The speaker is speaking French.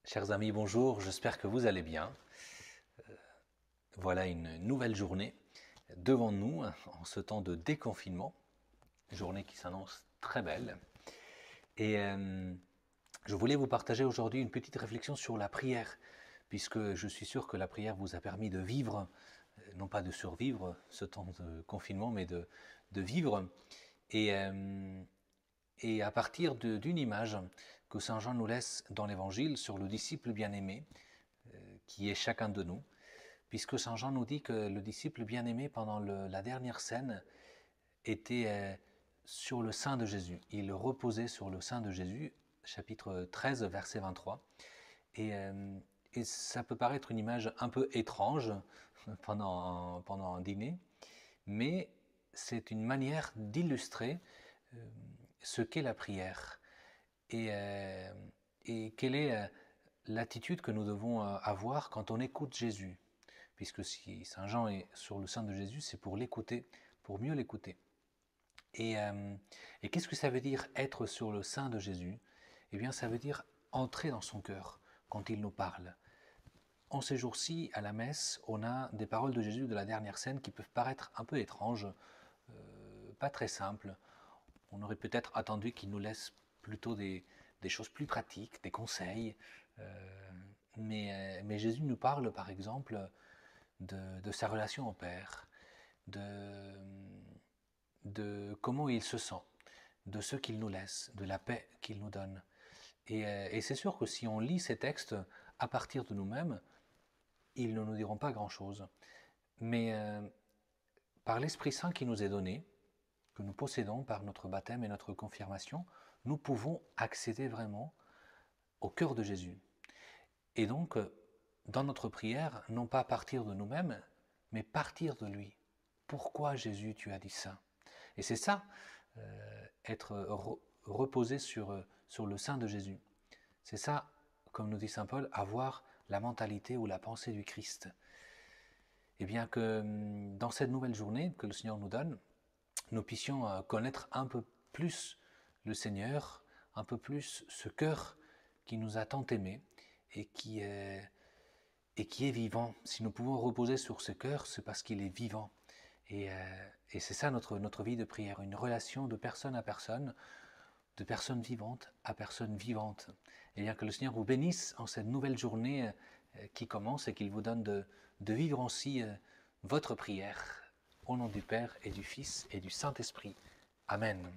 Chers amis, bonjour, j'espère que vous allez bien. Voilà une nouvelle journée devant nous en ce temps de déconfinement, journée qui s'annonce très belle. Et je voulais vous partager aujourd'hui une petite réflexion sur la prière, puisque je suis sûr que la prière vous a permis de vivre, non pas de survivre ce temps de confinement, mais de vivre. Et, euh, et à partir d'une image que Saint Jean nous laisse dans l'Évangile sur le disciple bien-aimé, qui est chacun de nous, puisque Saint Jean nous dit que le disciple bien-aimé, pendant la dernière scène, était sur le sein de Jésus. Il reposait sur le sein de Jésus, chapitre 13, verset 23. Et, euh, et ça peut paraître une image un peu étrange pendant un dîner, mais c'est une manière d'illustrer euh, ce qu'est la prière et, euh, et quelle est l'attitude que nous devons avoir quand on écoute Jésus. Puisque si Saint Jean est sur le sein de Jésus, c'est pour l'écouter, pour mieux l'écouter. Et, euh, et qu'est-ce que ça veut dire être sur le sein de Jésus? Eh bien, ça veut dire entrer dans son cœur quand il nous parle. En ces jours-ci, à la messe, on a des paroles de Jésus de la dernière scène qui peuvent paraître un peu étranges, pas très simples. On aurait peut-être attendu qu'il nous laisse plutôt des choses plus pratiques, des conseils. Mais Jésus nous parle, par exemple, de sa relation au Père, de, de comment il se sent, de ce qu'il nous laisse, de la paix qu'il nous donne. Et c'est sûr que si on lit ces textes à partir de nous-mêmes, ils ne nous diront pas grand-chose. Mais par l'Esprit Saint qui nous est donné, que nous possédons par notre baptême et notre confirmation, nous pouvons accéder vraiment au cœur de Jésus. Et donc, dans notre prière, non pas partir de nous-mêmes, mais partir de lui. Pourquoi Jésus, tu as dit ça? Et c'est ça, être reposé sur le sein de Jésus. C'est ça, comme nous dit Saint Paul, avoir la mentalité ou la pensée du Christ. Et bien que dans cette nouvelle journée que le Seigneur nous donne, nous puissions connaître un peu plus le Seigneur, un peu plus ce cœur qui nous a tant aimés et et qui est vivant. Si nous pouvons reposer sur ce cœur, c'est parce qu'il est vivant. Et c'est ça notre vie de prière, une relation de personne à personne, de personne vivante à personne vivante. Et bien que le Seigneur vous bénisse en cette nouvelle journée qui commence et qu'il vous donne de vivre ainsi votre prière. Au nom du Père et du Fils et du Saint-Esprit. Amen.